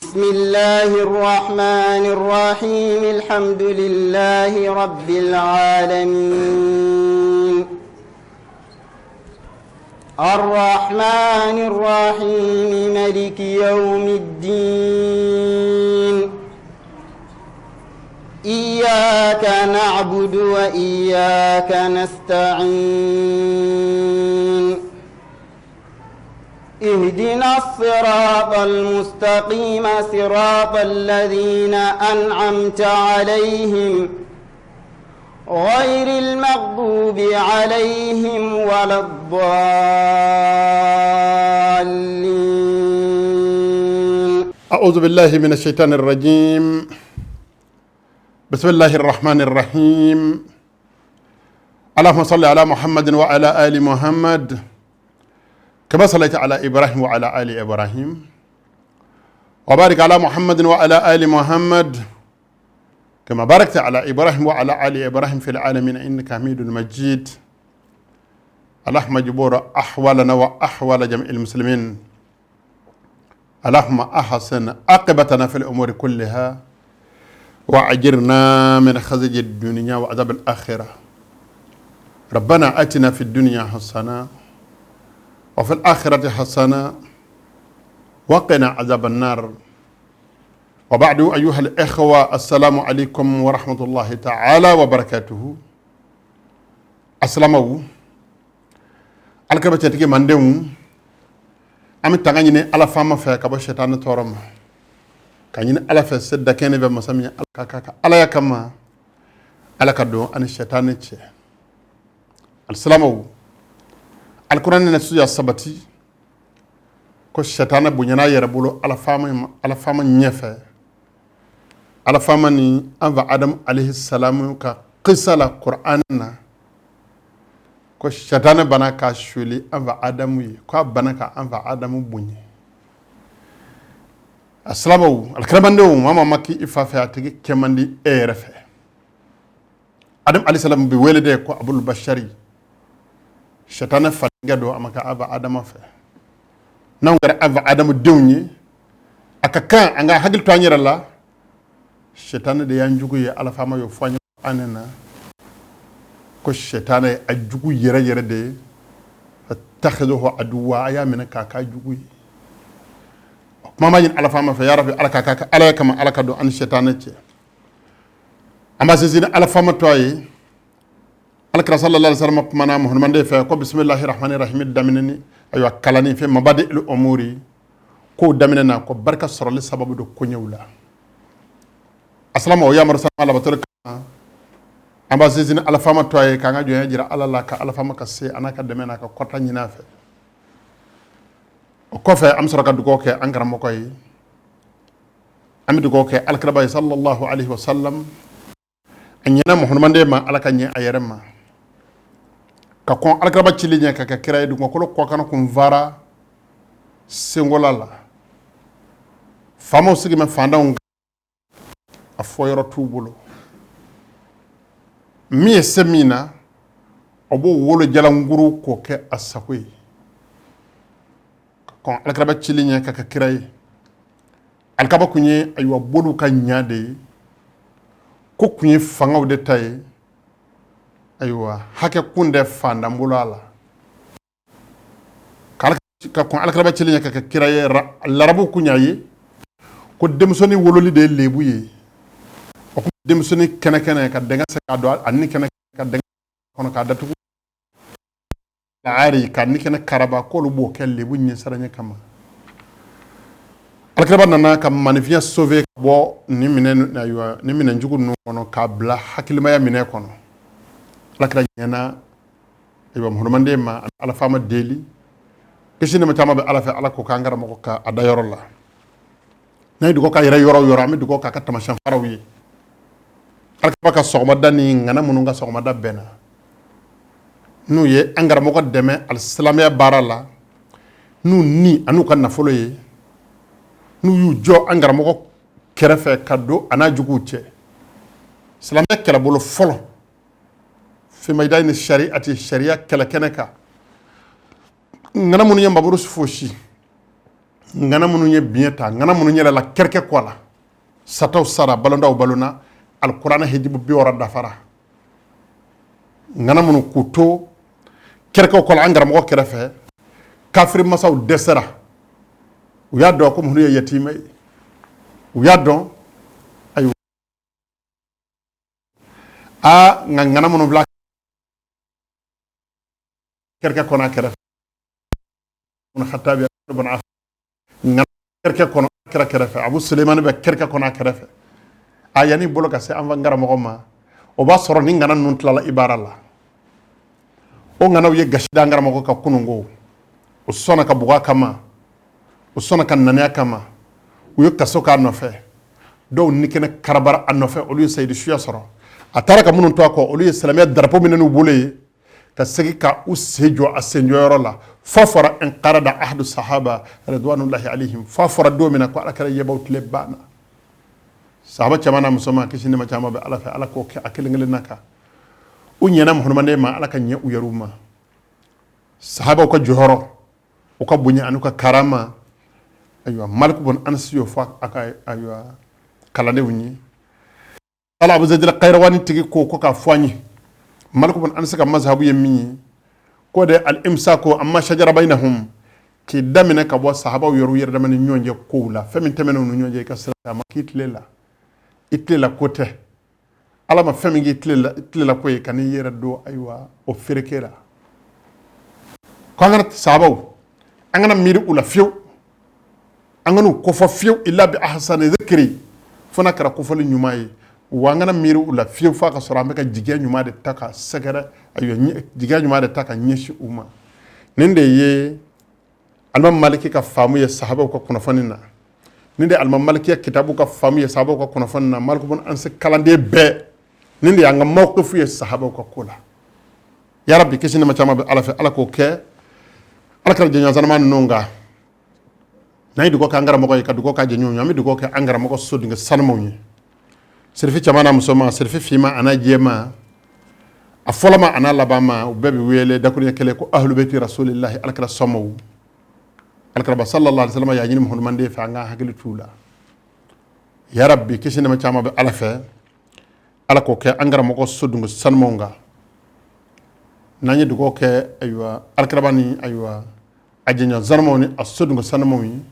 بسم الله الرحمن الرحيم الحمد لله رب العالمين الرحمن الرحيم مالك يوم الدين إياك نعبد وإياك نستعين اهدنا الصراط المستقيم صراط الذين أنعمت عليهم غير المغضوب عليهم ولا الضالين. أعوذ بالله من الشيطان الرجيم. بسم الله الرحمن الرحيم. اللهم صل على محمد وعلى آل محمد كما صليت على إبراهيم وعلى آل إبراهيم وبارك على محمد وعلى آل محمد كما باركت على إبراهيم وعلى آل إبراهيم في العالمين إنك حميد مجيد. اللهم جبور أحوالنا وأحوال جميع المسلمين. اللهم أحسن عاقبتنا في الأمور كلها وأجرنا من خزي الدنيا وعذاب الآخرة. ربنا آتنا في الدنيا حسنة وفي الآخرة حسنة وقنا عذاب النار. وبعد أيها الإخوة السلام عليكم ورحمة الله تعالى وبركاته. السلام عليكم. الكربة تيجي مندم أمي تغني على فم في كبر شيطان تورم كأني على فسد دكاني بمسامي على يكما على كدو أن الشيطان يتشي. السلام عليكم. القرآن نسوي السبتي كو الشيطان بنينا يربولو على فم نيفه على فم ني أنفع آدم عليه السلام كقصة القرآن كو الشيطان بنا كشولي أنفع آدم كو بنا كأنفع آدم بني. السلام عليكم. الكلام ده ماما ماكي إفافة تيجي كمان دي إيرفه آدم عليه السلام بولده كو أبو البشري shetane fadiga do amaka ava adama fe nangara ava adamu dewnye akaka anga hagil twanyira la shetane de yanjugu ye ala fama yo fanyo anena ko shetane ajugu yere de takhiduhu aduwa aya min kaka jugu mama yin ala fama fe ya rabbi ala kaka ala kama ala kado an shetane ce amba sesina ala fama toye alkira sallallahu alaihi wasallam kumana muhammad fe ko bismillahir rahmanir rahim daminani ayo kalani fe mabadi al umuri ko daminana ko barka sorali sababu do ko nyewla assalamu ya marsa ala batul amba zizina ala fama toye ka nga joya jira ala la ka ala fama ka se anaka demena ka kota nyina fe ko fe am soraka dugo ke angara mo koy am dugo ke alkira sallallahu alaihi wasallam anyina muhammad ma ala ka nyi ayerema ka kon alkraba chilinya ka kira edu ko ko kana kun vara singolala famo sigi me fanda un afoyoro tubulo mi semina obo wolo jala nguru ko ke asakwe kon alkraba chilinya ka kira alkaba kunye aywa bolu ka nyade ko kunye fangaw de tay aywa hake kunde fanda mbulala ka kon alkaba ci linya ka kiraye larabu kunyayi ko demsoni wololi de lebuye ko demsoni kene ka denga se ka do anni kene ka denga kono ka datu ari ka ni kene karaba ko lu bo kel lebu nyi saranya kama alkaba nana ka manifia sauver bo ni minen aywa ni minen jugu no kono ka bla hakilima ya minen kono lakra nyana aywa muhammad ma ala fama deli kishine ma tama be ala fa ala ko kangara mako ka adayoro la nay dugo ka yere yoro ami dugo ka katama shan farawi alka ka sogma dani ngana mununga sogma da bena nu ye angara mako deme al islamia barala nu ni anu kan nafolo ye nu yu jo angara mako kerefe kaddo ana jugu che islamia kala bolo folo في ميدان الشريعة الشريعة كلا كنكا ngana mun yamba burus foshi ngana munu ye bieta ngana munu ye la kerke kola sataw sara balondaw balona alquran hijibu bi wara dafara ngana munu kuto kerke kola angara mo kerefe kafir masaw desera u ya do ko munu ye yatimay u ya do ay a ngana munu bla kerke kona kerefe mun khatabi ibn af ngana kerke kono kerefe abu sulaiman be kerke kona kerefe ayani bolo ka se anva ngara mo ma o ba soro ni ngana nun tlala ibaralla o ngana ye gashida ngara mo ka kunungo o sona ka buga kama o sona kan nanya kama o yo kaso ka no fe do nikene karabara an no fe o lu sayyidu shuya soro atara ka munun to ko o lu islamiyya darapo minenu bole ka segi ka usejo asenjoro la fafara en qarada ahdu sahaba ridwanullahi alaihim fafara do mina ko alakara yebawt lebana sahaba chamana musoma kisini ma chama be ala fa ala ko ke akilengele naka unyana muhammad ma ala kan ya uyaruma sahaba ko johoro o ko bunya anuka karama aywa malik bon ansiyo fa aka aywa kala de wuni ala abu zaid al qayrawani tigi ko ka fani malik bon ansaka mazhabu yemmi ko de al imsaku amma shajara bainahum ki damina ka bo sahaba yoru yer damani nyonje ko la femin temeno no nyonje ka sala makitlela itlela kote ala ma femi itlela ko kan yera do aywa o ferekera ko ngana sahaba angana miri ula fiw anganu ko fo fiw illa bi ahsani dhikri fona kara ko fo nyumayi wangana miri ula fiw fa ka sora me ka jigya nyuma de taka sagara ayo jigya nyuma de taka nyeshi uma ninde ye almam maliki ka famu ye sahaba ko kuna fanina ninde almam maliki ya kitabu ka famu ye sahaba ko kuna fanina malku bon anse kalande be ninde ya nga mawqifu ye sahaba ko kula ya rabbi kisina ma chama be ala fa ala ko ke ala kala jenya zanama nonga nay du ko ka ngara mako ka du ko ka jenyu nyami du ko ka angara mako sodi nga sanmo nyi serfi chamana musoma serfi fima ana jema afolama ana labama ubebi wele dakuri kele ko ahlu baiti rasulillahi alkala somo alkala sallallahu alaihi wasallam ya jini muhammad mande fa nga hakili tula ya rabbi kisina ma chama be alafe alako ke angara mako sodungo sanmonga nanye dugo ke aywa alkrabani aywa ajenya zarmoni asodungo sanmomi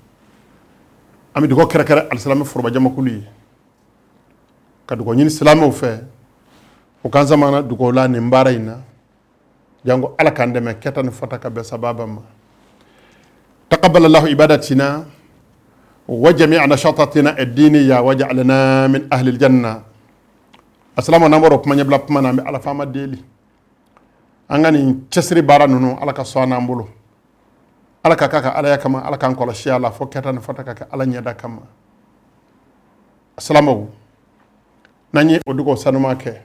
ami dugo kere kere alsalam furba jama kuli kadugo ñini silamo fe o kan zamana dugo la ni mbarayna jango ala kan deme ketan fotaka be sababama taqabbal Allah ibadatina wa jami'a nashatatina ad-diniyya waj'alna min ahli al-janna assalamu namoro kuma nyabla kuma na ala fama deli angani cesri bara nunu ala ka sona mbulu ala ka kaka ala yakama ala kan ko la shi ala fo ketan fotaka ka ala nyada kama assalamu nanye odugo sanuma ke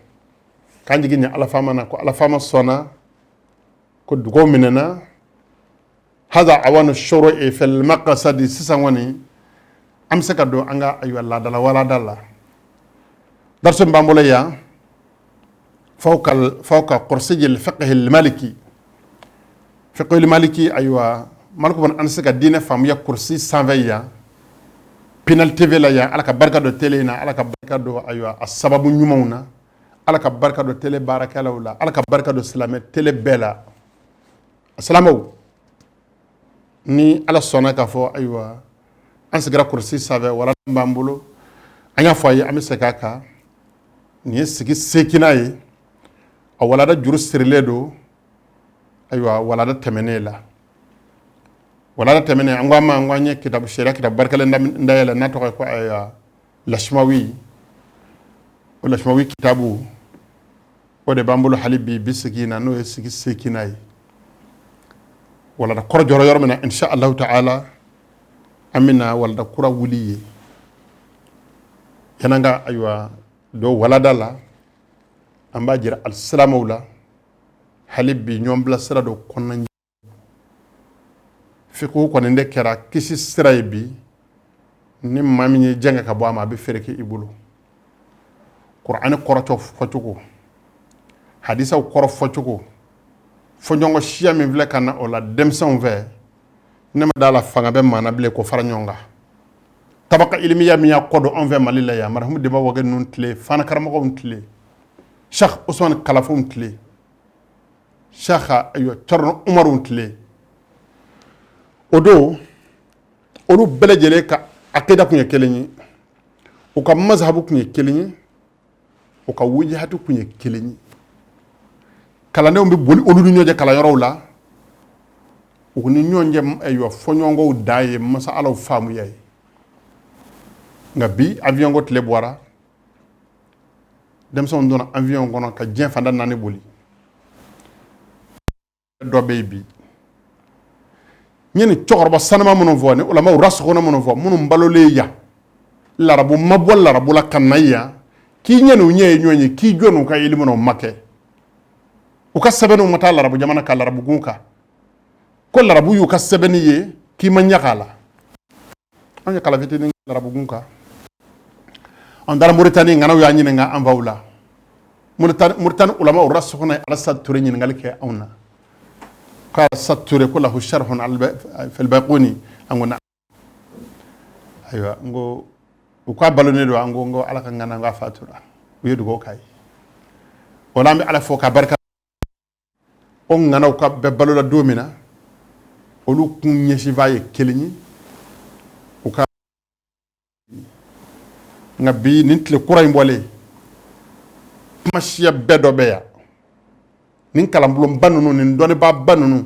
kanji ginya ala fama na ko ala fama sona ko dugo minena hada awanu shuru'i fil maqsad sisangwani amsaka do anga ayu Allah dala wala dala darsu mbambole ya fawqa qursij al fiqh al maliki fiqh al maliki aywa malko bon ansaka dina fam ya kursi 120 ya pinal tv la ya alaka barka do tele na alaka barka do aywa asbabu nyumawna alaka barka do tele barakala wala alaka barka do salame tele bela assalamu ni ala sona ka fo aywa ansagra kursi save wala mbambulo anya foye amisaka ni sigi sekinaye awala da juru sirledo aywa wala da temenela wala da temene angwama angwanye kitabu sheria kitabu barkale ndayela nato ko aywa lashmawi kitabu ode bambulo halibi bisigina no sigi sekinaye wala da kor joro yormena insha Allah ta'ala amina wala da kura wuliye yananga aywa do wala dala amba jira al-salamu la halibi nyombla sira do konna fiku ko ne kera kisi siraybi ni mami jenga ka bo ama be fereke ibulu qur'an qoroto fotugo hadisa qoro fotugo fonjongo shia mi vle kana ola demson ve nema dala fanga be mana bile ko fara nyonga tabaka ilmiya mi ya kodo on ve malila ya marhum de ba waga nun tle fana karama ko tle Cheikh Ousmane Kalafou tle Cheikh ayo Thierno Oumar tle odo olu belejele ka akida kunya kelenyi o ka mazhabu kunya kelenyi o ka wujhatu kunya kelenyi kala ne mbi boli olu ñoje kala yoro la o ni ñonje ayo foñongo daye masa alaw famu yay nga bi avion go tle boira dem son dona avion gono ka jeen fanda nane boli do baby ñeni cioxorba sanama mono vone wala ma rasxona mono vo mono mbalole ya larabu mabol larabu la kanaya ki ñenu ñey ñoñi ki jonu ka ili mono make u ka sebenu mata larabu jamana ka larabu gunka ko larabu yu ka sebeni ye ki ma ñakala anya kala fitini larabu gunka on dara Mauritanie ngana ya ñine nga anvawla Mauritanie ulama u rasxona ala sa touré ñin ngal ke awna قال ستوري كله شرح في الباقوني أنغنا أيوة أنغو وكابلوني دو أنغو على كنغنا غافاتورا ويدو كاي ولامي على فوق بركة أنغنا وكابلولا دومينا ولو كن يشيفاي كليني وكا نبي ننتلي كوراي مبولي ماشيا بدو بيا nin kalambulon banunu nin doni ba banunu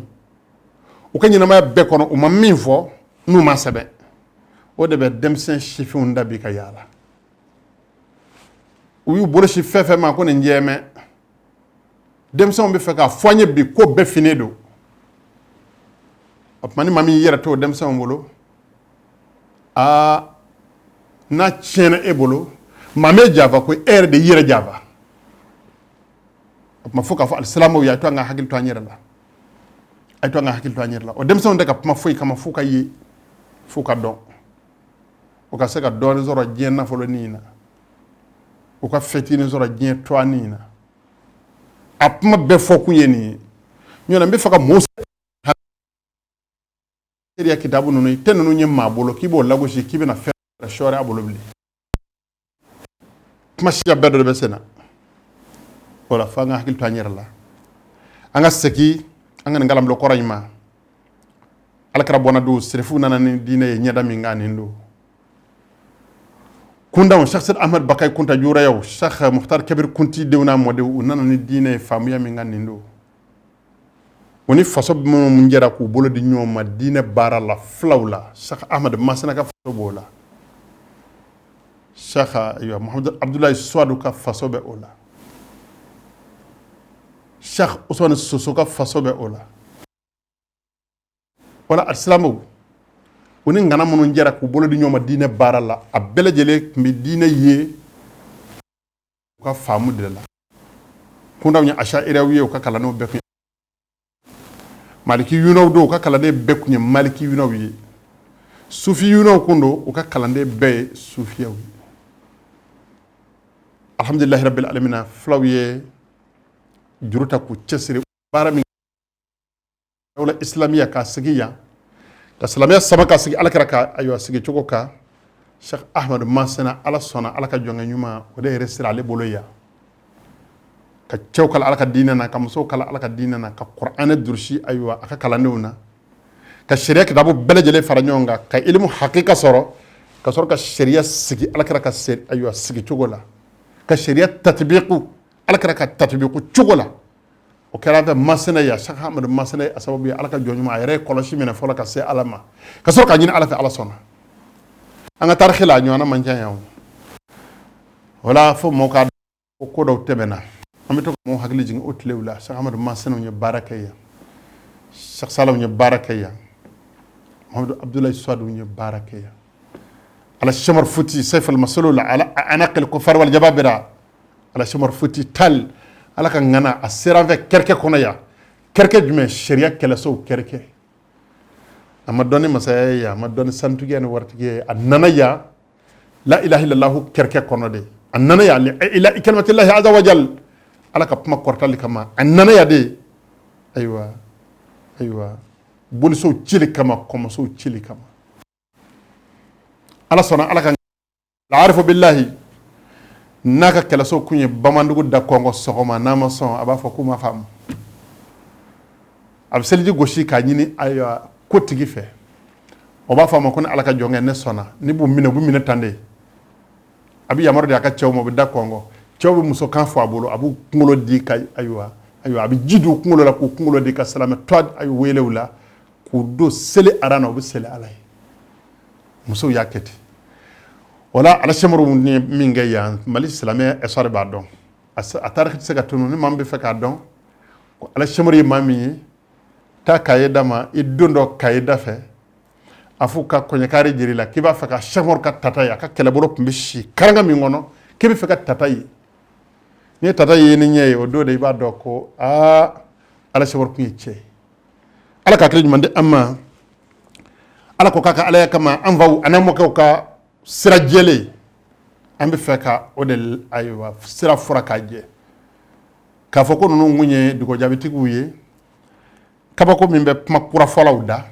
o ka nyina be kono o ma min fo nu ma sebe o de be demsen chifun dabi ka yala o yu bolo chi fefe ma ko ne njeme demsen be fe ka foanye bi ko be finedo op mani mami yera to demsen bolo a na chene e bolo mame java ko ere de yera java ma foka fo al-salamu ya to nga hakil to anyira la ay to nga hakil to anyira la o dem son de ka ma foy kama fuka yi fuka don o ka seka don zoro jien na folo nina o ka fetini zoro jien to nina ap ma be foku yeni nyona be faka mo ya kitabu nunu tenu nyemma bolo kibo lago shi kibina fe shore abolo bli ma shi bedo be sena wala fa nga hakil tanyera la anga seki anga ngalam lo korayma alakara bona do serefu nana ni dine nyada mi ngani ndo kunda on Cheikh Ahmed Bakay kunta jura yow Cheikh Mukhtar Kabir kunti dewna mode nana ni dine famu ya mi ngani ndo woni faso mo njera ku bolo di nyoma dine bara la flawla Cheikh Ahmed Masana ka faso bola Cheikh ayo Mohamed Abdoulaye Souadou ka faso be ola Cheikh Ousmane Sosoka faso be ola wala al-islamu woni ngana monu njera ku bolo di nyoma dine barala a belejele mi dine ye ka famu de la kunda nya ashaira wiyo ka kala no beku maliki yuno do ka kala de beku nya maliki yuno wi sufi yuno kundo o ka kala de be sufiya wi alhamdulillah rabbil alamin flawiye juruta ku cesiri barami wala islamiya ka sigiya ka islamiya sama ka sigi alakara ka ayo sigi chugo ka Cheikh Ahmed Masana ala sona alaka jonga nyuma o de resira le boloya ka chewkala alaka dinana ka muso kala alaka dinana ka qur'ana durshi ayo aka kala newna ka sharia ka dabu belejele faranyonga ka ilmu haqiqa soro ka sharia sigi alakara ka ser ayo sigi chugo la ka sharia tatbiqu alakara ka tatbiqu chugola o kala da masana ya Cheikh Ahmed Masana asababu ya alaka jonyuma ayre koloshi mena fola ka se alama ka so ka nyina ala fa ala sona anga tarkhila nyona manja yaw wala fo mo ka ko do temena amito mo hagli jing otlewla Cheikh Ahmed Masana ñu barakaya Cheikh Salam ñu barakaya Mohamed Abdoulaye Souadou ñu barakaya ala Chamar Fouti Sayf al-Maslul ala anaqil kufar wal jababira ala Chamar Fouti tal ala ka ngana a sera avec kerke kono ya kerke jume sharia kala so kerke amma doni masaya ya amma doni santuge ne wartige annana ya la ilaha illallah kerke kono de annana ya ila kalimatillahi azza wa jal ala ka puma kortali kama annana ya de aywa boliso cili kama komaso cili kama ala sɔnna ala ka la'arifu billahi n'a ka kɛlɛso kun ye bamandugu da kɔngɔ sɔgɔma n'a ma sɔn a b'a fɔ k'u ma faamu a bɛ seliji gosi k'a ɲini ayiwa ko tigi fɛ o b'a fɔ a ma ko ni ala ka jɔnkɛ ne sɔnna ni b'u minɛ tan de a bɛ yamaruya di a ka cɛw ma u bɛ da kɔngɔ cɛw bɛ muso kan fɔ a bolo a b'u kunkolo di ka ayiwa a bɛ ji don u kunkolo la k'u kunkolo di ka salamɛ tɔ ayi wele u la k'u don seli aran na u bɛ seli ala ye musow y'a kɛ ten o la ala sɛmuru ni min kɛ yan mali silamɛ ɛsɔri b'a dɔn a taariki tɛ se ka tunu ni maa min bɛ fɛ k'a dɔn ko ala sɛmuru ye maa min ye taa kaye da ma i don dɔ kaye da fɛ a fɔ ka kɔɲɛkari jiri la k'i b'a fɛ ka sɛmuru ka tata ye a ka kɛlɛbolo tun bɛ si karanga min kɔnɔ k'i bɛ fɛ ka tata ye n'i ye tata ye ni ɲɛ ye o don de i b'a dɔn ko ala sɛmuru tun ye cɛ ye ala ka hakili ɲuman di an ma ala ko k'a ka alaya kama an faw an'an mɔkɛw ka sira jɛlen an bɛ fɛ ka o de ayiwa sira fura k'a jɛ k'a fɔ ko ninnu kun ye dugɔjabitigiw ye kabako min bɛ kuma kura fɔlaw da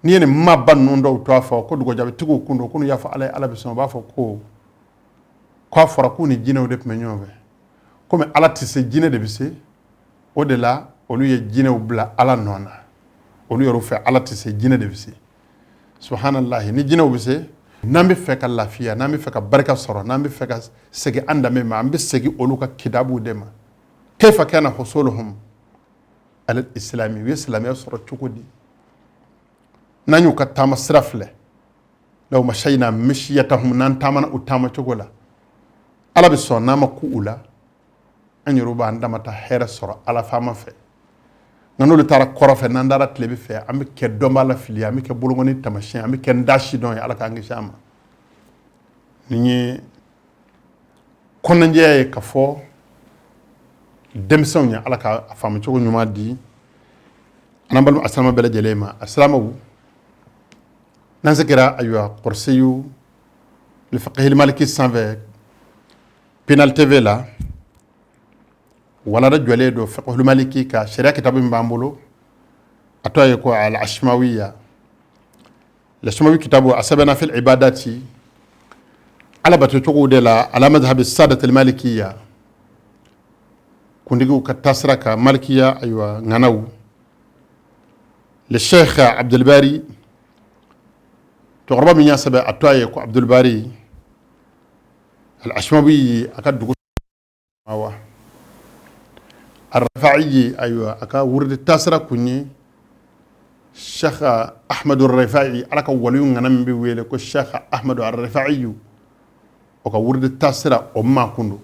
n'i ye nin maaba ninnu dɔw to a fɔ ko dugɔjabitigiw kun don ko n'u y'a fɔ ala ye ala bɛ sɔn u b'a fɔ ko k'a fɔra k'u ni jinɛw de tun bɛ ɲɔgɔn fɛ komi ala tɛ se jinɛ de bɛ se o de la olu ye jinɛw bila ala nɔ na olu yɛrɛ fɛ ala tɛ se jinɛ de bɛ se subhanallahi ni jinɛw bɛ se n'an bɛ fɛ ka lafiya n'an bɛ fɛ ka barika sɔrɔ n'an bɛ fɛ ka segin an danbe ma an bɛ segin olu ka kitabuw de ma kayfa kana husuluhum alal islami u ye silamɛya sɔrɔ cogo di n'an y'u ka taama sira filɛ law mashayna mishiyatahum n'an taamana u taama cogo la ala bɛ sɔn n'an ma ku u la an yɛrɛw b'an damata hɛrɛ sɔrɔ ala faama fɛ nka n'olu taara kɔrɔ fɛ n'an taara tile fɛ an bɛ kɛ dɔnbaa la fili an bɛ kɛ bolokɔni tamasiyɛn an bɛ kɛ n da sidɔn ye ala k'an kisi an ma nin ye kɔnɔnajɛya ye ka fɔ denmisɛnw ye ala ka faamu cogo ɲuman di an balima asilama bɛɛ lajɛlen ma asilamaw n'an se kɛra ayiwa kɔrɔseyu lifaqihil maliki sanfɛ Penal TV la walada jɔlen don fiqhul maliki ka sariya kitabu min b'an bolo a tɔgɔ ye ko al ashmawiya l'ashmawi kitabu a sɛbɛnna fil ibadati ala bato cogo de la ala madhhabi sadat al malikiya kundigiw ka tasira ka malikiya ayiwa ŋanaw le sheikh abdulbari cɛkɔrɔba min y'a sɛbɛn a tɔgɔ ye ko abdulbari al ashmawi a ka dugu awa الرفاعي أيوة أكا ورد التاسرة كوني الشيخ أحمد الرفاعي على كوليون أنا من بيويلك الشيخ أحمد الرفاعي أكا ورد التاسرة أما كندو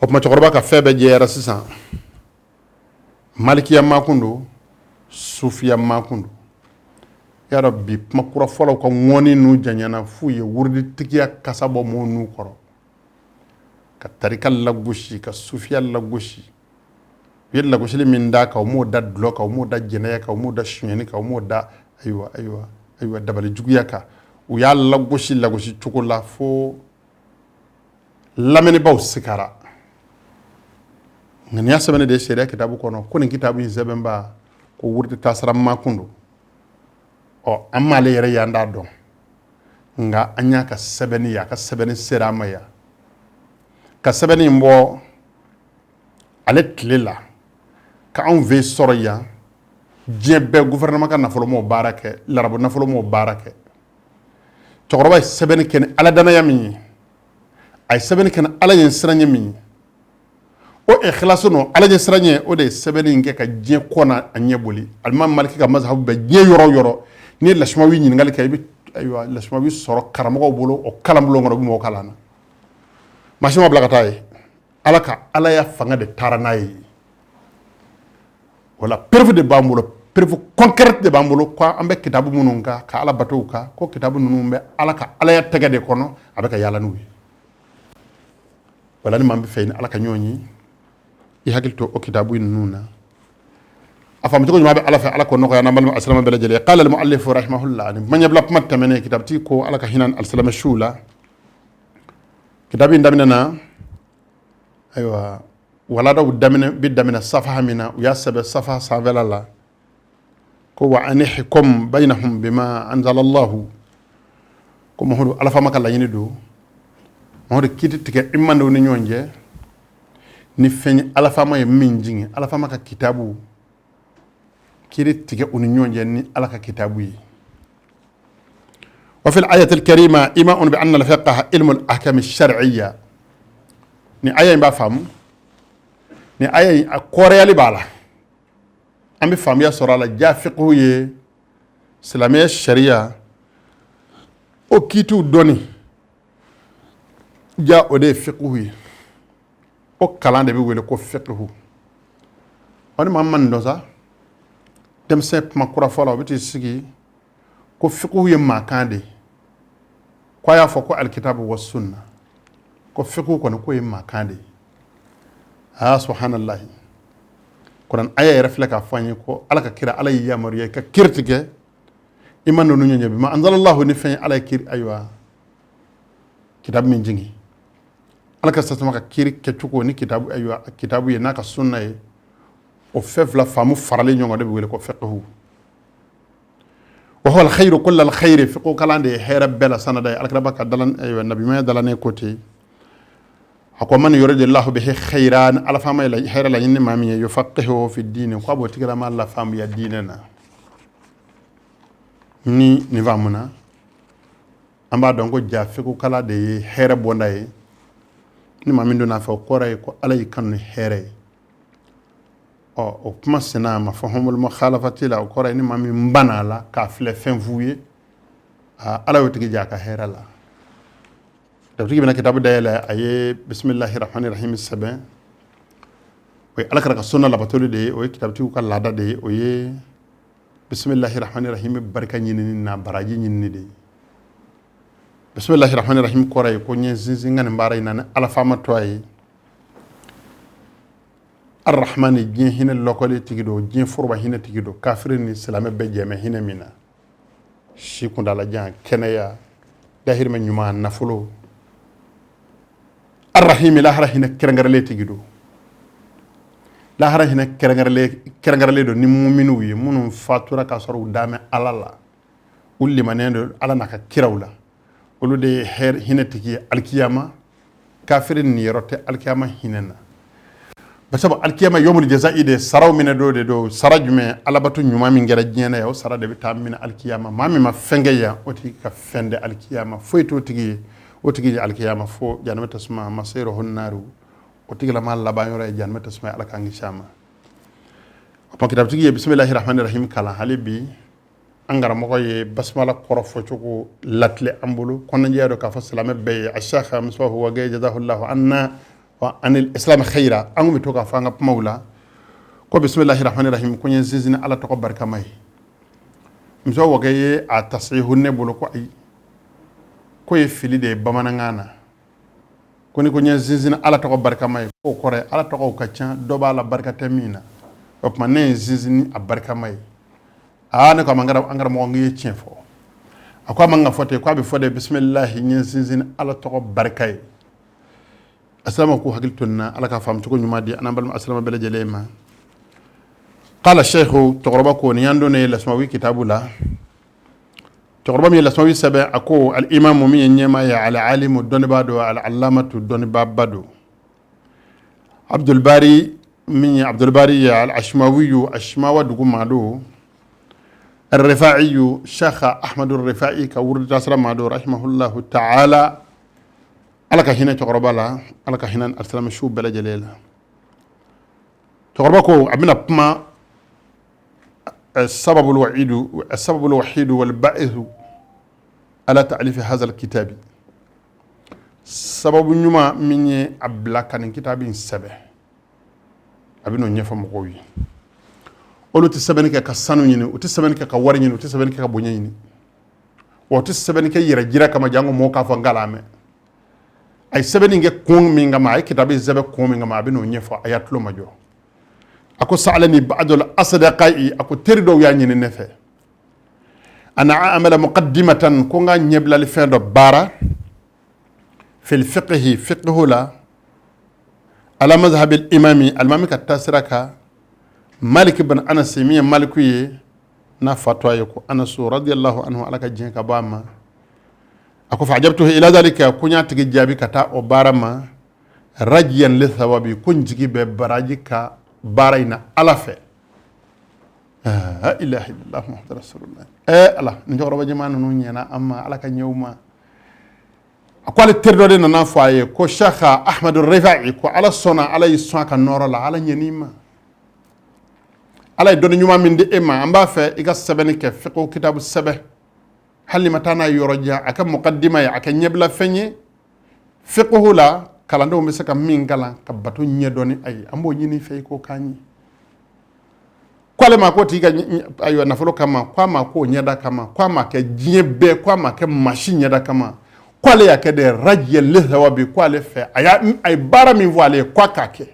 أما تقربا كفى بجي رسيسا مالكي أما كندو صوفي أما كندو يا ربي ما كورا فلو كوني نو جانيانا فوي ورد تكيا كسابو مو نو كورو كتاريكا لاغوشي كصوفيا لاغوشي يد لاغوشي من دا كاو مو دا دلو كاو مو دا جنايا كاو مو دا شيني كاو مو دا ايوا دبل جوغيا كا ويا لاغوشي تشوكولا فو لامني باو سكارا ngani asabane de sheria kitabu kono ko ni kitabu yizebemba ko wurti tasara makundo o amma le yere yanda don nga anya ka sebeni ya ka sebeni serama ya ka sɛbɛnni in bɔ ale tile la ka anw fɛ sɔrɔ yan diɲɛ bɛɛ gouvernement ka nafolo m'o baara kɛ larabu nafolo m'o baara kɛ cɛkɔrɔba ye sɛbɛnni kɛ ni ala danaya min ye a ye sɛbɛnni kɛ ni ala ɲɛ siranɲɛ min ye o ikhlasu no ala ɲɛ siranɲɛ o de ye sɛbɛnni in kɛ ka diɲɛ kɔ na a ɲɛ boli alimami maliki ka mazhabu bɛ diɲɛ yɔrɔ o yɔrɔ n'i ye lasumawi ɲininkali kɛ i bɛ ayiwa lasumawi sɔrɔ karamɔgɔw bolo o kalan bulon kɔnɔ u bɛ mɔgɔw kalan na masih ma bila kata ye ala ka ala ya fanga de taara n'a ye wala preuve de b'an bolo preuve concrète de b'an bolo ko an bɛ kitabu minnu kan ka ala batow kan ko kitabu ninnu bɛ ala ka ala ya tɛgɛ de kɔnɔ a bɛ ka yaala n'u ye wala ni maa bɛ fɛ ni ala ka ɲɔgɔn ye i hakili to o kitabu ninnu na a faamu cogo ɲuman bɛ ala fɛ ala ko nɔgɔya n'an balima alisilama bɛɛ lajɛlen qala al muallif rahimahullah ni maɲɛbila kuma tɛmɛnen kitabutigi ko ala ka hinɛ alisilama siw la kitabu in daminɛna ayiwa waladaw daminɛ bi daminɛ safaha min na u y'a sɛbɛn safaha sanfɛla la ko wa anihkum bainahum bima anzala Allah ko mo hodo ala fama kala yini do mo hodo kiti tike imando ni nyonje ni feñ ala fama e min jingi ala fama ka kitabu kiri tike uni nyonje ni ala ka kitabu yi وفي الآية الكريمة إيمان بأن الفقه علم الأحكام الشرعية ni aya ba fam ni aya akore ali bala ambi fam ya sora la ja fiqhu ye islamiyya sharia o kitu doni ja ode fiqhu ye o kalande bi wele ko fiqhu woni mamman do sa dem sep makura fola biti sigi ko fiqhu ye makande ko ya foko alkitabu was sunna ko fiqhu ko ko ye makande subhanallah Quran aya refleka fani ko ala ka kira ala yamaru ye ka kirtige imando nu ñeñe bi ma anzalallahu ni fani ala kir aywa kitab min jingi ala ka satama ka kir ke tuko ni kitabu aywa kitabu ye naka sunna ye o fefla famu farale ñongo de wele ko fiqhu wa huwa al khayru kull al khayri fiqhu kalande hera bela sanada ala ka baka dalan aywa nabi ma dalane côté ako man yuridu Allahu bihi khairan ala fama la khaira la yin mami yufaqihu fi din ko abo tigala ma la fam ya dinena ni vamuna amba dongo jafe ko kala de khaira bonday ni mami do na fa ko ray ko alay kan khaira o kuma sena ma fahumul mukhalafati la ko ray ni mami mbana la ka fle fen vuye ala wotigi jaka khaira la تبتيجي بنا كتاب دايلا أيه بسم الله الرحمن الرحيم السبع وي على كرك السنة لبتولي دي وي كتاب تيجي كلا لدا دي وي بسم الله الرحمن الرحيم بركة ينينا براجي ينيني دي بسم الله الرحمن الرحيم كوراي كوني زين نمباري نانا على فما توي الرحمن جين هنا اللوكالي تيجي دو جين فوربا هنا تيجي دو كافرين السلام بيجامع هنا منا شيكون دالا جان كنايا داهر من يومان نفلو الرحيم لا هنا كرنغرلي تيجدو لا هنا كرنغرلي دو نمؤمنوي منو فاتورا كاسرو دامه الله ولي منين على نكا كيراولا ولو دي هير هنا تيجي القيامه كافرين نيروتي القيامه هنا بس القيامه يوم الجزاء دي سراو من دو سراجمه على باتو نيوما من غير جينا يو سرا دي تام من القيامه مامي ما فنجيا اوتي كفند القيامه فويتو تيجي وتجي على القيامة فوق جانب تسمع مصيره النار وتجي لما الله بينور جانب تسمع على كان جسامة. أما كتاب تجي بسم الله الرحمن الرحيم كلا حلبي أنغرا مقاي بسمة قرف وشكو لاتل أمبلو كنا جاء كافة سلام بي الشيخ مسواه هو جاي جزاه الله عنا وعن الإسلام خيرا أنغم توقع فانا بمولا كو بسم الله الرحمن الرحيم كون ينزلنا على تقبل كماي مسواه هو جاي التصحيح النبلو كوي ko ye fili de bamanangana ko ni ko nya zinzina ala to barka may ko kore ala to ka can do bala barka tamina op mané zinzini a barka may ne ko angara mo ngi cien fo akwa manga fote ko be fode bismillah nya zinzina ala to barkay assalamu ko hagiltunna ala ka fam ko nyuma di anambal assalamu bela jelema qala shaykh taqrabako ni yandone la smawi kitabula تقربا من الأسماء السبع أكو الإمام مي نيما يا على عالم الدنبادو على علامة الدنبابادو عبد الباري من عبد الباري على العشماوي الشماوي دغمادو الرفاعي شيخ أحمد الرفاعي كورد جاسر مادو رحمه الله تعالى على كهنا تقربا لا على كهنا السلام شو بلا جليل تقرباكو عبنا بما السبب الوحيد والبائث على تأليف هذا الكتاب سبب نما من أبلا كان كتاب سبع أبنو نيفهم قوي أولو تسبنك كسانو يني وتسبنك كواري يني وتسبنك كبوني يني وتسبنك يرجع كما جانو موكا فانغالامه أي سبنك كون مينغا ما أي كتاب سبع كون مينغا ما أبنو نيفهم آيات لو ماجو ako sa'alani ba'dul asdaqai ako terdo yani nefe ana amala muqaddimatan ko nga nyebla li fin do bara fil fiqh la ala madhhab al imami al malik at-tasraka malik ibn anas mi malikuye na fatwa yako Anas radiyallahu anhu alaka jin ka bama ako fa ajabtuhu ila dhalika kunya tigi jabi kata o barama rajiyan li thawabi kun jigi be baraji ka baraina alafe la ilaha illallah muhammadur rasulullah ala ni jogoro jamanu no nyena amma alaka nyewma akwale terdode na faye ko Sheikh Ahmad Rifai ko ala sona ala yiswa ka noro la ala nyenima ala don nyuma min de ema amba fe iga sabani ke fiqo kitabu sabah halli matana yoroja aka muqaddima ya aka nyebla fenye fiqhu la kala ndo mi saka min kala ka batu nyedoni ay ambo nyini fe ko kanyi kwale ma ko tiga ayo na folo kama kwa ma ko nyeda kama kwa ma ke jiebe kwa ma ke machine nyeda kama kwale ya ke de rajye le thawabi kwale fe aya ay bara mi voile kwa kake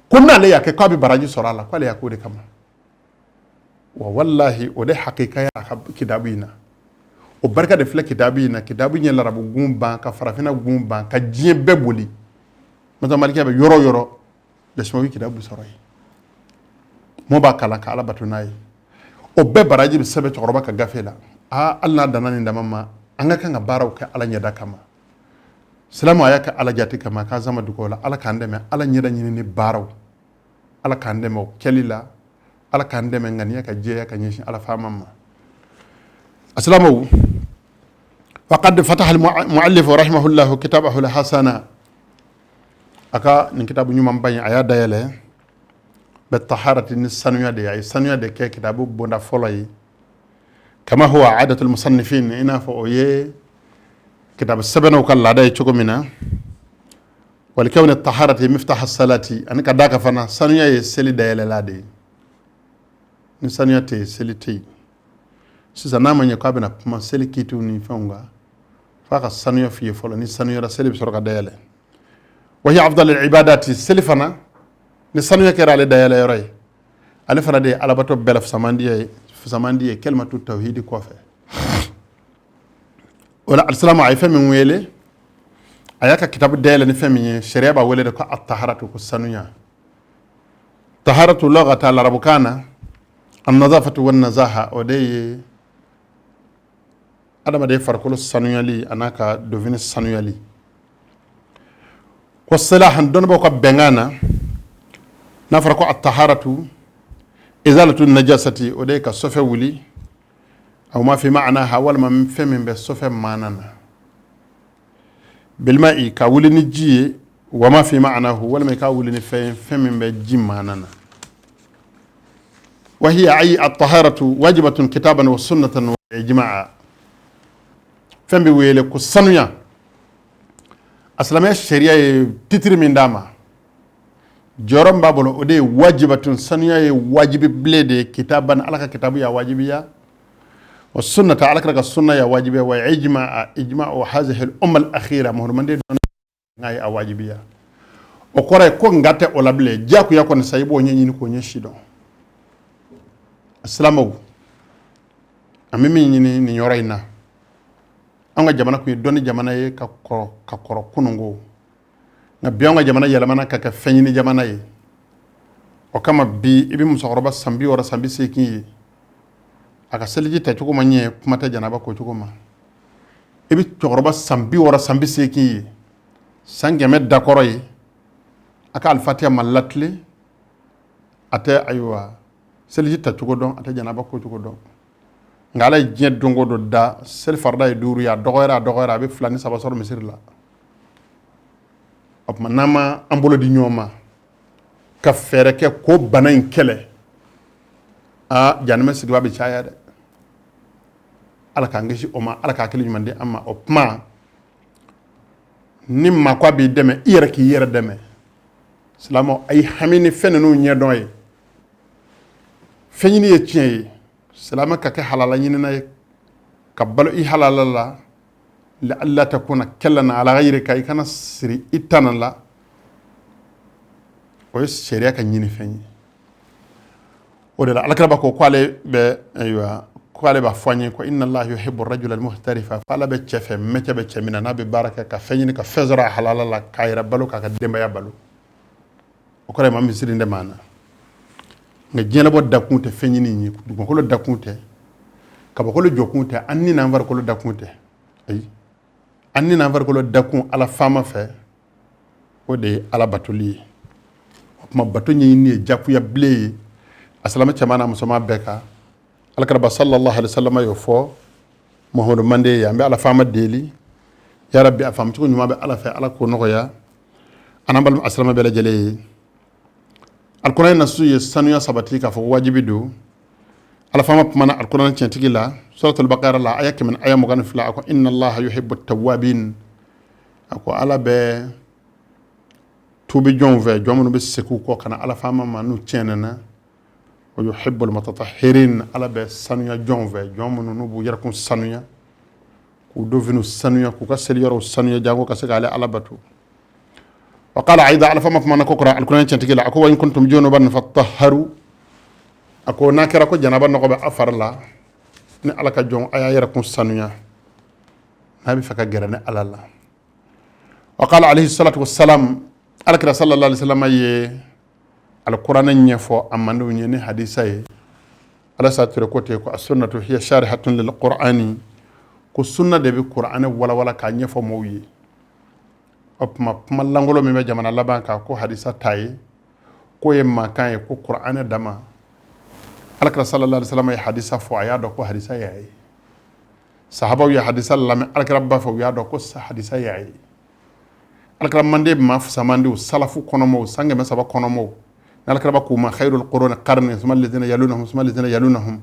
kunna le ya ke kwa bi baraji sorala kwale ya ko de kama wa wallahi o de hakika ya kidabina o barka de fle kidabina kidabu nyela rabu gumba ka farafina gumba ka jiebe boli mata malika be yoro de smawi kidabu soray mo ba kala ka ala batunayi o be baraji be sebe toroba ka gafela Allah danani ndamama anga kanga baraw ka ala nyada kama salamu ayaka ala jati kama ka zama dukola ala kandeme ala nyada nyini ni baraw ala kandeme o kelila ala kandeme ngani ka jeya ka nyishi ala famama assalamu faqad fataha al-muallif rahimahullah kitabahu al-hasana aka ni kitabu nyuma mbanya aya dayale بالطهارة السنوية دي أي سنوية دي كي كتابو بوندا فولاي كما هو عادة المصنفين إنا فوئي كتاب السبنة وكالا داي چوكو منا ولكون الطهارة مفتاح الصلاة أنا كداك فانا سنوية سيلي داي للادي نسنوية تي سيلي تي سيسا ناما نيكابنا بما سيلي كيتو نفونغا فاقا سنوية فيه فولا نسنوية سيلي بسرقا داي وهي أفضل العبادات سيلي فانا ni sanu yakera ale dayala yoray ale fana de alabato belaf samandiye kelmatu tawhid ko fe wala assalamu alaykum min wele ayaka kitab dayala ni fami sharia ba wele ko at-taharatu ko sanuya taharatu lughata al-arabukana an-nadhafatu wan-nazaha oday adama de farkulu sanuya li anaka dovini sanuya li ko salahan don boko bengana نفرق الطهارة إزالة النجاسة وديك الصفة ولي أو ما في معناها ولا ما فهم بالصفة معنانا بالماء كاولي نجي وما في معناه ولا ما كاولي نفهم بالجيم معنانا وهي أي الطهارة واجبة كتابا وسنة وإجماعا فهم بويلك السنوية أسلامي الشريعة تتر من داما jorom babolo ode wajibatun sanuya ye wajibi blede kitaban alaka kitabu ya wajibiya wa sunnata alaka sunna ya wajibiya wa ijma'u hadhihi al-umma al-akhira muhammad don ngai a wajibiya o kore ko ngate o lable jaku yako ne sayibo nyenyi ni ko nyeshido assalamu amimi nyini ni nyoraina anga jamana ko doni jamana ye ka koro kunungo na biyonga jamana yalamana kaka fenyini jamana ye o kama bi ibi musokoroba sambi wara sambi seki aka seliji ta chuko manye kumata janaba ko chuko ma ibi chokoroba sambi wara sambi seki sange med dakoro ye aka al-fatiha malatli ate aywa seliji ta chuko don ate janaba ko chuko don ngala jed dongo do da sel farda e duru ya dogoyra be flani sabasor misirla op manama ambolo di nyoma ka fere ke ko banan kele janama sigwa be chaya de ala ka ngishi o ma ala ka kele nyumande amma op ma nimma kwa bi deme iyere ki yere deme salamo ay hamini fenenu nyedoy fenyini ye tiye salama ka ke halala nyina kabalo i halala la لألا تكون كلنا على غيرك أي كان سري إتنا لا ويس شريعة كنيني فيني وده على كلامك وقالي أيوة قالي بفاني إن الله يحب الرجل المحترف فلا بتشف متى بتشف من النبي بارك كفيني كفزرع حلال الله كاير بلو كقدم يا بلو وقالي ما مسيرين دمانا nga jela bo dakunte fenyini ni du ko lo dakunte ka ba ko lo jokunte anni na var ko lo dakunte ay anni na var ko lo dakun ala fama fe o de ala batuli ma batu ni japu ya ble asalama chamana musoma beka alkaraba sallallahu alaihi wasallam yo fo mohodo mande ya mbe ala fama deli ya rabbi afam ci ko nyuma be ala fe ala ko noya anambal asalama bela jele alquran nasu ye sanuya sabati ka fo wajibi do ala fama mana alquran tiantigi la suratul baqara la ayat min ayam gan fila ko inna allaha yuhibbu at-tawwabin ako ala be tubi jonve jomno be seku ko kana ala fama manu tienana o yuhibbu al-mutatahhirin ala be sanuya jonve jomno no bu yarkum sanuya ku dovinu sanuya ku ka sel yoro sanuya jango ka se gale ala batu وقال عيدا على فما كمان كوكرا الكلام تنتقل أكو وإن كنتم جنوبا فطهروا أكو ناكر أكو جنابا نقول أفر لا نعلى كجون أيا يركون سنويا نبي فكا جرنا على الله وقال عليه الصلاة والسلام على كرا صلى الله عليه وسلم القرآن ينفو أمانو يني حديثي على ساتر كوتي كو السنة هي شارحة للقرآن كو السنة دبي القرآن ولا كان ينفو موي opma malangolo me jamana laban ka ko hadisa tayi ko yemma kan ko qur'ana dama alakra sallallahu alaihi wasallam ya hadisa fo aya do ko hadisa yayi sahaba ya hadisa lam alakra ba fo ya do ko hadisa yayi alakra mande ma fu samande salafu kono mo sange ma saba kono mo alakra ba ko ma khairul qurun qarni thumma alladhina yalunhum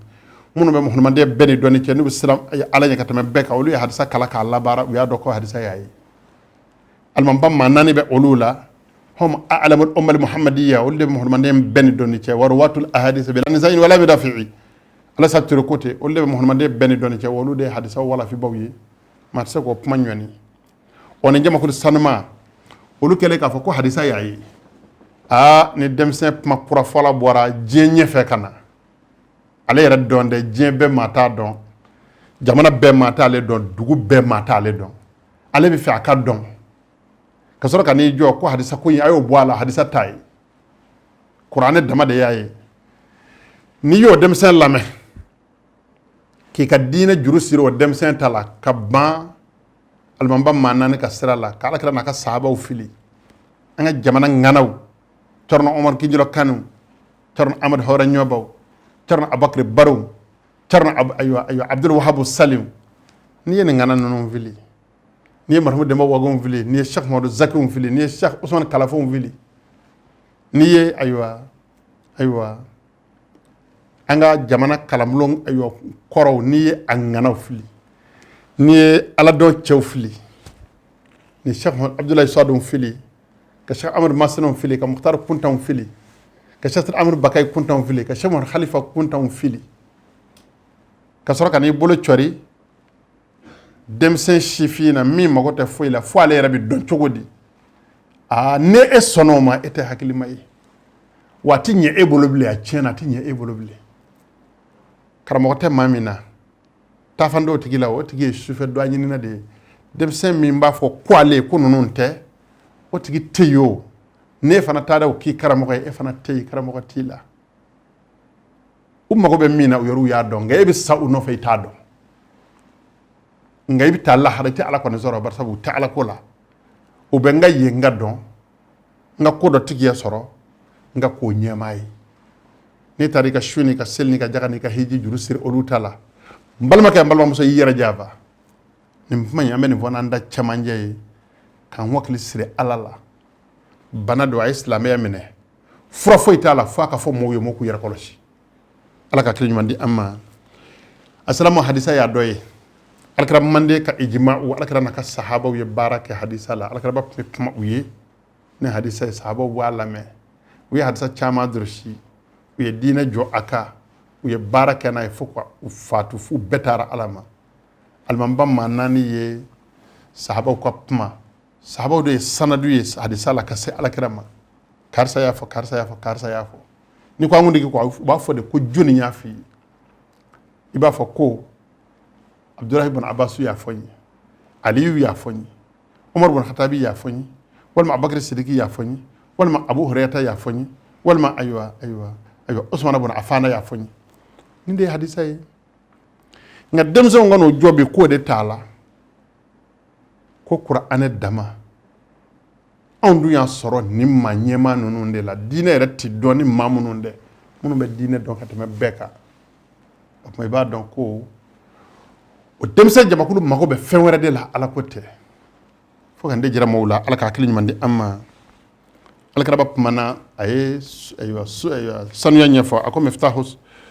munu be muhammad mande beni doni ci nabi sallam ala nya katame beka wulu ya hadisa kala ka Allah bara ya do ko hadisa yayi المنبم ما ناني بقولولا هم أعلم الأمة المحمدية واللي محمدين بني دونيتشا وروات الأحاديث بلا نزاين ولا بدافعي على ساتركوتي واللي محمدين بني دونيتشا ولودي حديثا ولا في بوي ما تسكو بمانيوني ونجمع كل سنما ولو كلك أفكو حديثا يعي ندم سن ما برافولا بورا جيني فكنا على يرد دون ده جين بماتا دون جمانا بماتا على دون دوغو بماتا على دون على بفع كدون kasoro kani jo ko hadisa ko ayo boala hadisa tay qur'an dama de yayi ni yo dem sen lame ki ka dina jurusiro dem sen tala kabba almamba manane ka sirala kala kala naka sahaba u fili anga jamana nganaw torno omar ki jilo kanu torno amad hore nyobaw torno abakri baru torno ayo abdul wahab salim ni yen ngana non fili ni marhamu demba wagon vili ni cheikh modou zakoum vili ni cheikh ousmane kalafon vili ni aywa anga jamana kalamlong aywa korow ni angana vili ni ala do chew vili ni cheikh abdoulaye sadou vili ka cheikh amadou massanon vili ka mukhtar kuntam vili ka cheikh amadou bakay kuntam vili ka cheikh khalifa kuntam vili ka soraka ni bolo chori demsen shifina mi magote foila fo ale rabi don chogodi ne e sonoma ete hakili mai wati nye e bolobile a chena ti nye e bolobile karamote mamina tafando tigila o tigi sufe do anyi na de demsen mi mba fo kwale ko nununte o tigi teyo ne fana tada o ki karamoke e fana tey karamoke tila umma ko be mina o yoru ya donga e be sa uno fay tado ngay bi talla harati ala ko ne zoro bar sabu ta'ala ko la o be nga yenga don nga ko do tigiya soro nga ko nyamay ni tarika shuni ka selni ka jagani ka hiji juru sir olutala mbalma kay mbalma muso yira jaba ni mfanya amene vonanda chamanje kan wakli sir alala bana do islam ya mene fura fo itala fa ka fo moyo moku yira koloshi ala ka kliñu mandi amma assalamu hadisa ya doye alkara mande ka ijma'u alkara naka sahaba wi baraka hadisa la alkara ba pima uye ne hadisa sahaba wala me wi hadisa chama durshi wi dina jo aka wi baraka na fukwa ufatu fu betara alama almamba manani ye sahaba ko pima sahaba do sanadu ye hadisa la ka se alkara ma karsa ya fo ni ko ngundi ko ba fo de ko joni nyafi iba fo ko Abdullah ibn Abbas ya fonyi Ali ya fonyi Umar ibn Khattabi ya fonyi walma Abubakar Siddiq ya fonyi walma Abu Hurairah ya fonyi walma aywa ayo Usman ibn Affan ya fonyi ninde hadisa yi nga demso ngono jobi ko de tala ko Qur'an dama on dunya soro nimma nyema nunu de la dine retti doni mamunu de munu be dine donc atame beka may ba donc ko o demse jama kulu mako be fenwere de la ala kote fo kan de jira mawla ala ka kilin mandi amma ala ka bab mana ay aywa sanuya nyefo ako miftahu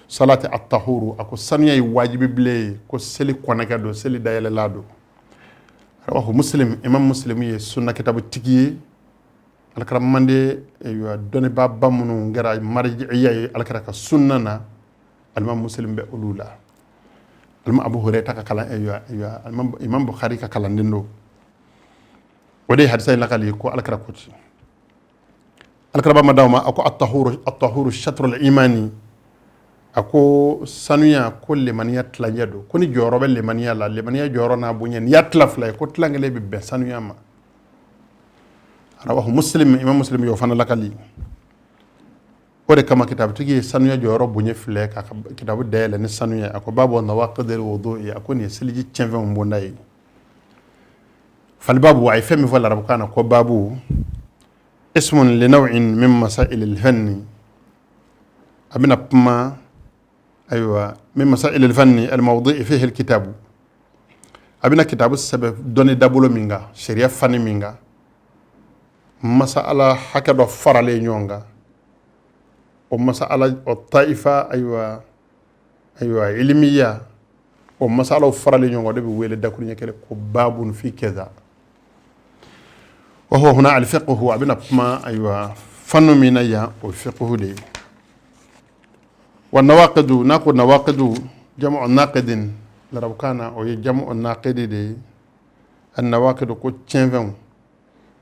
salati at-tahuru ako sanuya wajibi ble ko seli konaka do seli dayele lado rawahu muslim imam muslim ye sunna kitabu tigiye alkara mande aywa doni babba munu ngara marji'iyya alkara ka sunnana al-imam muslim be ulula al-imam abu hurayra ka kala aywa imam bukhari ka kala ndindo wadi hadisa lakali ko alkara ko alkara ba madawma ako at-tahuru shatr al-imani ako sanuya ko lemaniya tlanjado ko ni joro be lemaniya la lemaniya joro na bunyen yatla fla ko tlangale be sanuya ma rawahu muslim imam muslim yo fana lakali ore kama kitab tigi sanuya joro bunye fle ka kitabu dele ni sanuya ako babu nawaqidil wudu'i ako ni siliji chenve mbondai fal babu ay femi wala rabkana ko babu ismun li naw'in min masail al-fanni abina pma أيوة من مسائل الفن الموضوع فيه الكتاب أبينا كتاب السبب دوني دابولو مينغا شريعة فني مينغا مسألة حكا فرالي نيونغا ومسألة الطائفة أيوة علمية ومسألة فرالي نيونغا دبي ويلي داكولي نيكالي باب في كذا وهو هنا الفقه أبينا بما أيوة فن مينايا والفقه دي والنواقد ناقد نواقد جمع ناقد لو كان او جمع الناقد دي النواقد كو تشنفن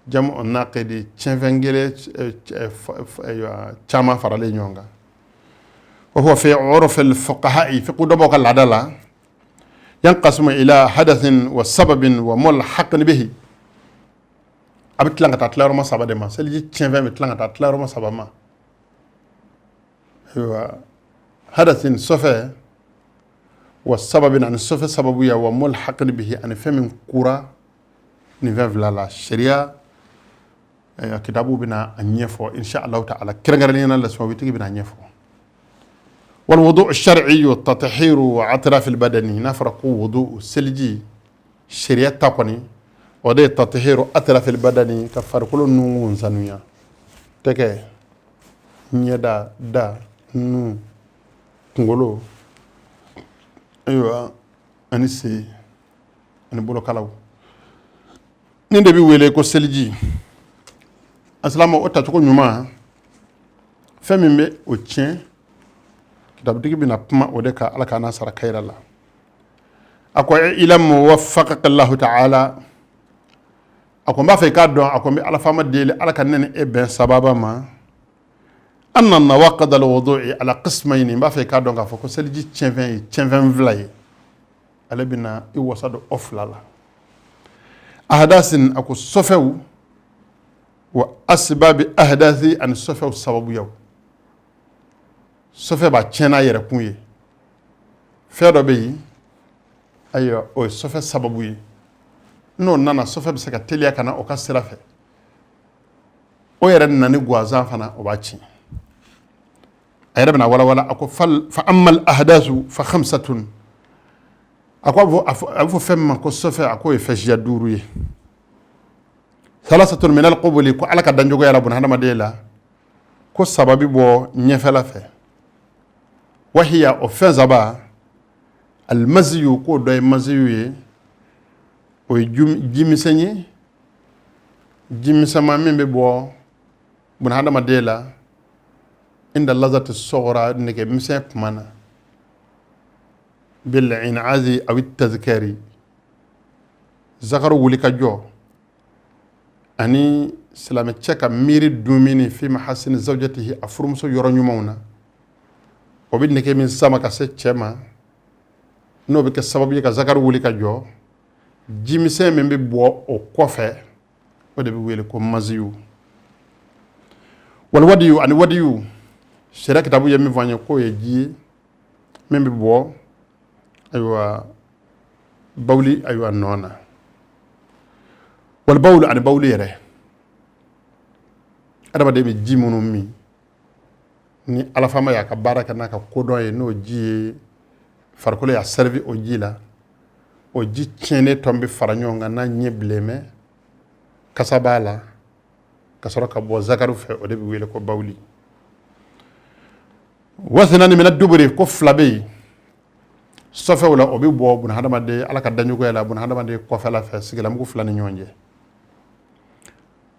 جمع الناقد تشنفنجلي تشاما فرالي نيونغا وهو في عرف الفقهاء في قدبوك العدالة ينقسم الى حدث وسبب وملحق به ابتلانغ تاتلارو ما سبب ما سلجي تشنفن بتلانغ تاتلارو ما سبب ما حدث صفة والسبب عن الصفة سببية وملحق به أن فهم كورا نفهم لا الشريعة كتابو بنا أنيفو إن شاء الله تعالى كرنغرلينا لسوابيتك بنا أنيفو والوضوء الشرعي والتطهير وعطراف البدن نفرق وضوء سلجي الشريعة تقني ودي التطهير أطراف البدن كفر كل نون سنويا تكي نيدا دا نو ngolo aywa anise ani bolo kalaw ninde bi wele ko selji aslama o ta ko nyuma femimbe o tien kitab digi bina pma o de ka alaka nasara kayrala ako ilam muwaffaqaka Allah ta'ala ako ba fe ka don ako mi ala fama dele alaka nene e ben sababa ma أن النواقض الوضوء على قسمين ما في كادون كفوك سلجي تشنفين فلاي على بنا يوصل أفلالا أحداث أكو صفو وأسباب أحداثي أن صفو سببيو صفو با تشينا يركوي فيرو بي أيوة أو صفو سببيو نو نانا صفو بسكا تليا كنا أوكا سرافة أو يرن ناني غوازان فانا أوباتشي أيربنا ولا أكو فأما الأحداث فخمسة أكو فم أكو صفة أكو يفجع دوري ثلاثة من القبول كو على كدن جوجا يلا بنا هذا مديلا كو سبب بو نيفلا في وهي أفنزبا المزيو كو دوي مزيو ويجيمسني جيمسما من بو بنا هذا مديلا عند اللذة الصغرى انك مسك مانا بالعنعاز او التذكاري ذكر ولك جو اني سلام تشكا ميري دوميني في محاسن زوجته افرمسو يورنيو مونا وبنك من سمك سيتشما نو بك سبب يك ذكر ولك جو جيمسي من بو او كوفه ودي ويلكو مازيو والوديو ان وديو sira kitabu ye min fanye ko ye ji min bi bo aywa bawli aywa nona wal bawlu an bawli yere adama de be ji munum mi ni ala fama ya ka baraka naka kodon ye no ji farkolo ya servi o ji la o ji tiene tombe faranyo nga na nyebleme kasabala kasoro ka bo zakaru fe o de be wele ko bawli wasnani min ad-duburi ko flabe sofe wala o bi bo bun hadama de ala ka danyu ko yala bun hadama de ko fela fe sigala mu flani nyonje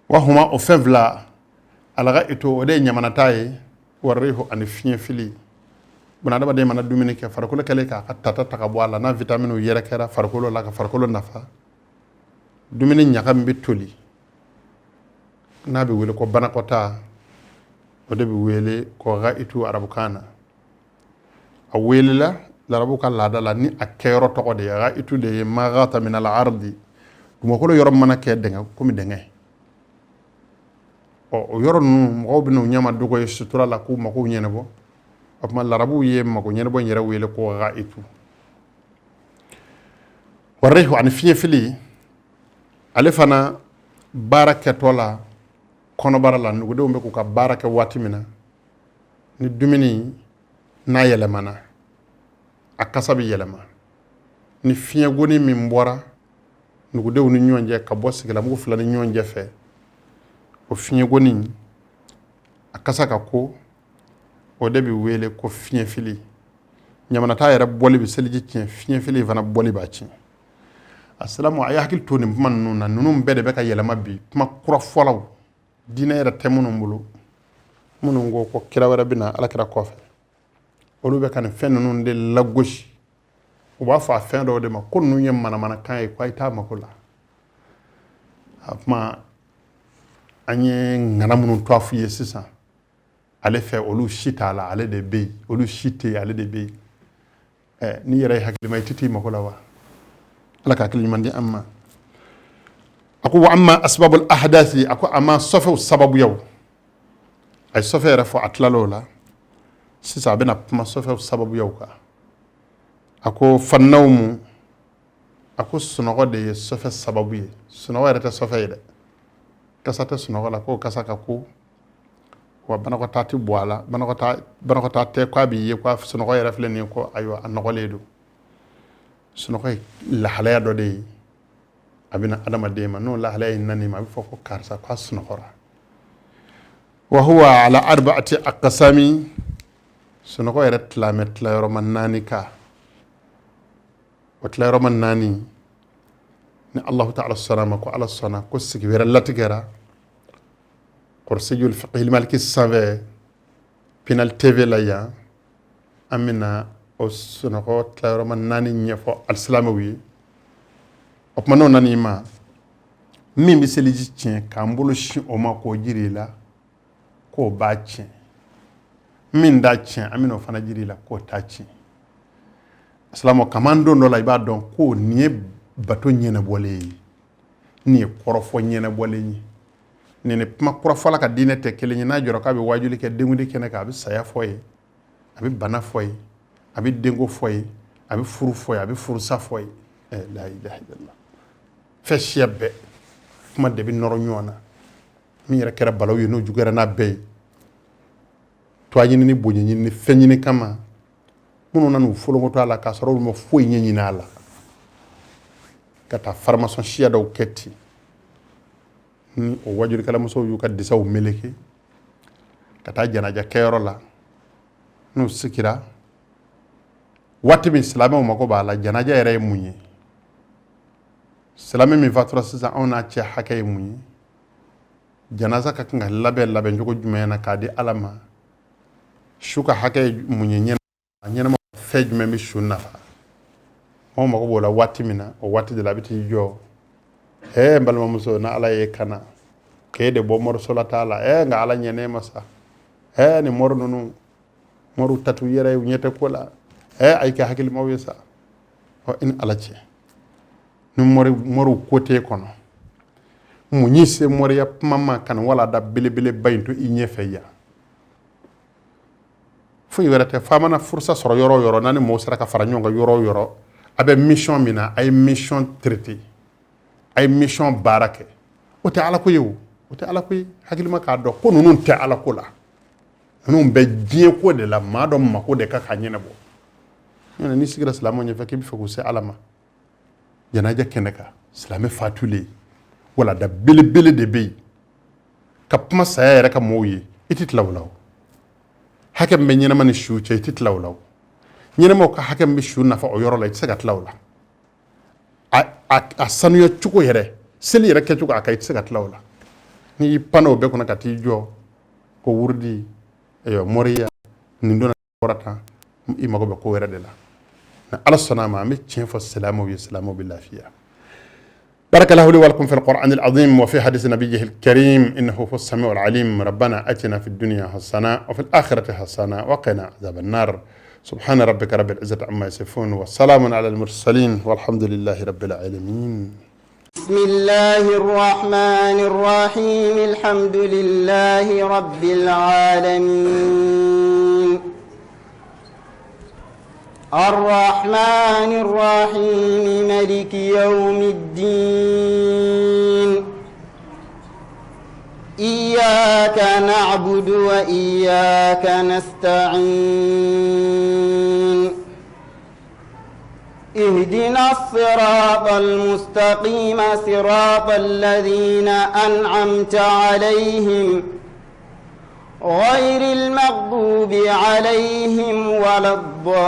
wa huma o fevla alaga ito o de nyamanataye warrihu an fiye fili bun hadama de mana dumini ke farkolo kale ka tata taka bo ala na vitamine yere kera farkolo la ka farkolo nafa dumini nyakam bi toli na be wele ko banakota o de bi wele ko ga itu arabukana a wele la larabuka ladala ni a kero to de ga itu de magata min al ardi dum ko yorom mana ke denga ko mi denga o yoron mo bi no nyama dugo e sutura la ku mako nyene bo ma larabu ye mako nyene bo nyere wele ko ga itu warrihu an fiye fili alifana barakatola kono barala nugo de ko ka baraka watimina ni dumini na yelemana akasabi yelema ni fiye goni min bora nugo de ni nyonje ka bosigala mu fulani nyonje fe o fiye goni akasa ka ko o de bi wele ko fiye fili nyamana ta yara boli bi seliji cin fiye fili vana boli ba cin assalamu ay hakil toni man nuna nunum bede be ka yelema bi kuma kura folaw dina yara temunum bulu munum go ko kira wara bina ala kira kofe olu be kan fen nun de la gauche o ba fa fen do de ma ko nu nyem mana kan e ko ita makula apma anye ngana munum to afuye sisa ale fe olu shita la ale de be olu shite ale de be ni yara hakil may titi makula wa ala ka hakil mandi amma ako wa amma asbabul ahdathi ako amma safu sababu yaw ay sofere fo atlalola sisa bena ma safu sababu yaw ka ako fannawmu ako sunogo de safu sababu ye sunogo reta safu de kasata sunogo la ko kasaka ko wa banako tati boala banako ta te kwa bi ye kwa sunogo yere fleni ko ayo anogo ledu sunogo la halaya do de abina adama dema no la halay nani ma foko karsa ko sunokora wa huwa ala arba'ati aqsami sunoko yere tlamet la roman nani ka watla roman nani ni allah ta'ala salama ko ala sana ko sigi wera latigara qorsiyul fiqh al maliki save penal tv la ya amina o sunoko tla roman nani nyefo al islamawi opmano nani ma min bi seliji tien ka mbolo shi o ma ko jiri la ko ba tien min da tien amino fana jiri la ko ta tien islamo kamando no la iba don ko nie bato nyene bole ni korofo nyene bole ni ne ma korofo la ka dine te kele ni na joro ka be wajuli ke dengude kene ka be saya foye abi bana foye abi dengo foye abi furu foye abi furu sa foye la ilaha illallah feshebe kuma de bi noro nyona mi yere kera balaw yo no jugara na bey to anyini ni bonyi ni fenyini kama muno nanu folo ngoto ala ka soro mo foy nyenyi na ala kata formation shia do ketti ni o wajuri kala muso yu ka disaw meleke kata janaja kero la no sikira watti min salama mo ko bala janaja yere munyi salami mi fatura sisan on a cɛ hakɛ ye mun ye janaza ka kan ka labɛn cogo jumɛn na k'a di ala ma su ka hakɛ ye mun ye ɲɛnama fɛn jumɛn bɛ su nafa maaw mago b'o la waati min na o waati de la a bɛ t'i jɔ n balimamuso na ala ye kana k'e de bɔ mɔriso la t'a la nka ala ɲɛnɛ ma sa ni mɔri ninnu mɔriw tatu yɛrɛ u ɲɛ tɛ ko la a yi kɛ hakilimaw ye sa i ni ala cɛ ni mɔriw kote kɔnɔ mun yi se mɔriya kuma ma kan wala da belebele ba in to i ɲɛfɛ yan fo ywerete famana fursa soro yoro yoro nani mo sara ka fara nyonga yoro yoro abe mission mina ay mission traité ay mission barake o te ala ko yewu o te ala ko hakilima ka do ko nunun te ala ko la nunun be die ko de la ma do mako de ka kanyene bo ñene ni sigira salamo ñu fekk bi fekku se alama janaja keneka salame fatule wala da bele bele de bey kapma saya reka moyi itit lawlaw hakem be ñena man shu ci itit lawlaw ñene mo ka hakem be shu na fa o yoro la ci sagat lawla a sanu ya cuko yere seli yere ke cuko akay ci sagat lawla ni pano be ko nakati jo ko wurdi yo moriya ni ndona warata i mago be ko were de la على الصنامة متشين فالسلام والسلام بالله فيها. بارك الله لي ولكم في القرآن العظيم وفي حديث نبيه الكريم إنه هو السميع العليم. ربنا أتنا في الدنيا حسنة وفي الآخرة حسنة وقنا عذاب النار. سبحان ربك رب العزة عما يصفون والسلام على المرسلين والحمد لله رب العالمين. بسم الله الرحمن الرحيم الحمد لله رب العالمين الرحمن الرحيم مالك يوم الدين إياك نعبد وإياك نستعين اهدنا الصراط المستقيم صراط الذين أنعمت عليهم غير المغضوب عليهم ولا الضالين